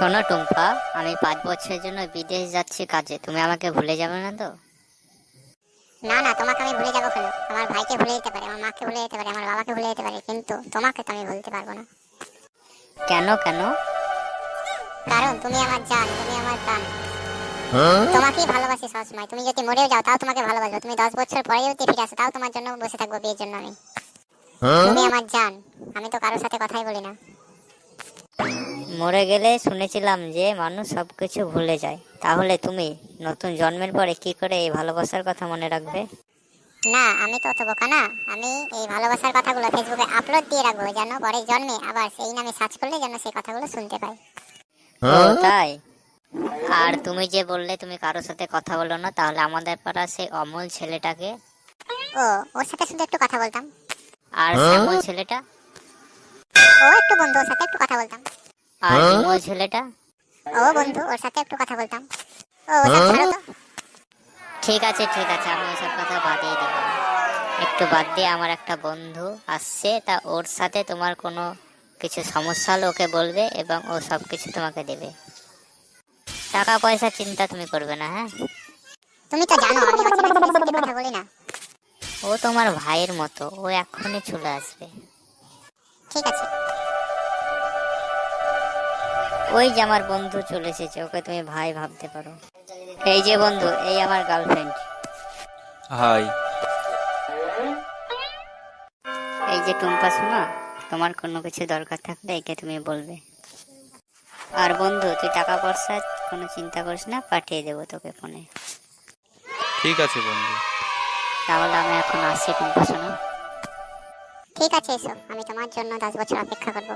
শোনো টুম্পা, আমি 5 বছরের জন্য বিদেশ যাচ্ছি কাজে, তুমি আমাকে ভুলে যাবে না তো? না না, তোমাকে আমি ভুলে যাবো কেন? আমার ভাইকে ভুলে যেতে পারে, আমার মাকে ভুলে যেতে পারে, আমার বাবাকে ভুলে যেতে পারে, কিন্তু তোমাকে তো আমি ভুলতে পারবো না। কেন কেন? কারণ তুমি আমার জান, তুমি আমার প্রাণ। তোমাকেই ভালোবাসি সবসময়। তুমি যদি মরেও যাও তাও তোমাকে ভালোবাসবো। তুমি 10 বছর পরেও যদি ফিরে আসো তাও তোমার জন্য বসে থাকবো বিয়ের জন্য আমি। তুমি আমার জান। আমি তো কারোর সাথে কথাই বলি না। মরে গেলে শুনেছিলাম যে মানুষ সবকিছু ভুলে যায়, তাহলে তুমি নতুন জন্মের পরে কি করে এই ভালোবাসার কথা মনে রাখবে? না, আমি তো অত বোকা না। আমি এই ভালোবাসার কথাগুলো ফেসবুকে আপলোড দিয়ে রাখবো, যেন পরের জন্মে আবার সেই নামে সার্চ করলে যেন সেই কথাগুলো শুনতে পাই। ও তাই? আর তুমি যে বললে তুমি কারোর সাথে কথা বলো না, তাহলে আমাদের পাড়া সেই অমল ছেলেটাকে ও, ওর সাথে শুধু একটু কথা বলতাম। আর শ্যামল ছেলেটা ও একটু বন্ধু, ওর সাথে একটু কথা বলতাম। আর বিমল ছেলেটা? ও বন্ধু, ওর সাথে একটু কথা বলতাম। ও ওসব ছাড়ো তো। ঠিক আছে ঠিক আছে, আমি ওসব কথা বাদিয়ে দিলাম। একটু বাদ দিয়ে আমার একটা বন্ধু আসছে, তা ওর সাথে তোমার কোনো কিছু সমস্যা হলে ওকে বলবে এবং ও সব কিছু তোমাকে দেবে। টাকা পয়সা চিন্তা তুমি করবে না, হ্যাঁ? তুমি তো জানো আমি ওর সাথে বেশি কথা বলি না। ও তোমার ভাইয়ের মতো, ও এক্ষুনি চলে আসবে। ঠিক আছে। ওই যে আমার বন্ধু চলে এসেছে, ওকে তুমি ভাই ভাবতে পারো। এই যে বন্ধু, এই আমার গার্লফ্রেন্ড। হাই। এই যে টুম্পা, শোনা, তোমার কোনো কিছু দরকার থাকলে একে তুমি বলবে। আর বন্ধু, তুই টাকা পয়সা কোনো চিন্তা করিস না, পাঠিয়ে দেবো তোকে ফোনে। ঠিক আছে বন্ধু। তাহলে আমি এখন আসছি টুম্পা, শোনা। ঠিক আছে, এসো। আমি তোমার জন্য 10 বছর অপেক্ষা করবো।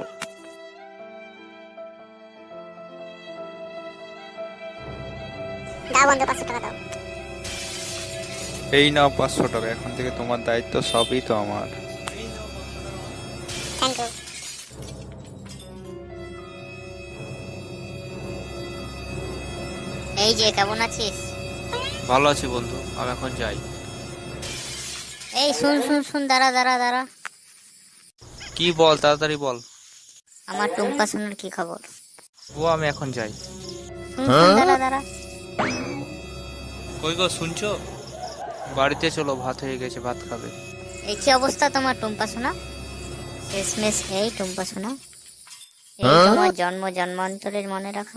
দাও বন্ধু, 500 টাকা দাও। এই নাও 500 টাকা, এখন থেকে তোমার দায়িত্ব, সবই তো আমার। Thank you. এই যে, কেমন আছিস? ভালো আছি বন্ধু, আমি এখন যাই। এই শুন শুন শুন, দাঁড়া দাঁড়া দাঁড়া। কি বল, তাড়াতাড়ি বল। আমার টুম্পা সোনার কি খবর? ও, আমি এখন যাই। শুন শুন, দাঁড়া দাঁড়া। কই গো, শুনছো? বাড়িতে চলো, ভাত হয়ে গেছে, ভাত খাবে। এই কি অবস্থা তোমার টুম্পা সোনা? শেষমেশ এই টুম্পা সোনা, এই তোমার জন্ম জন্মান্তরের মনে রাখা।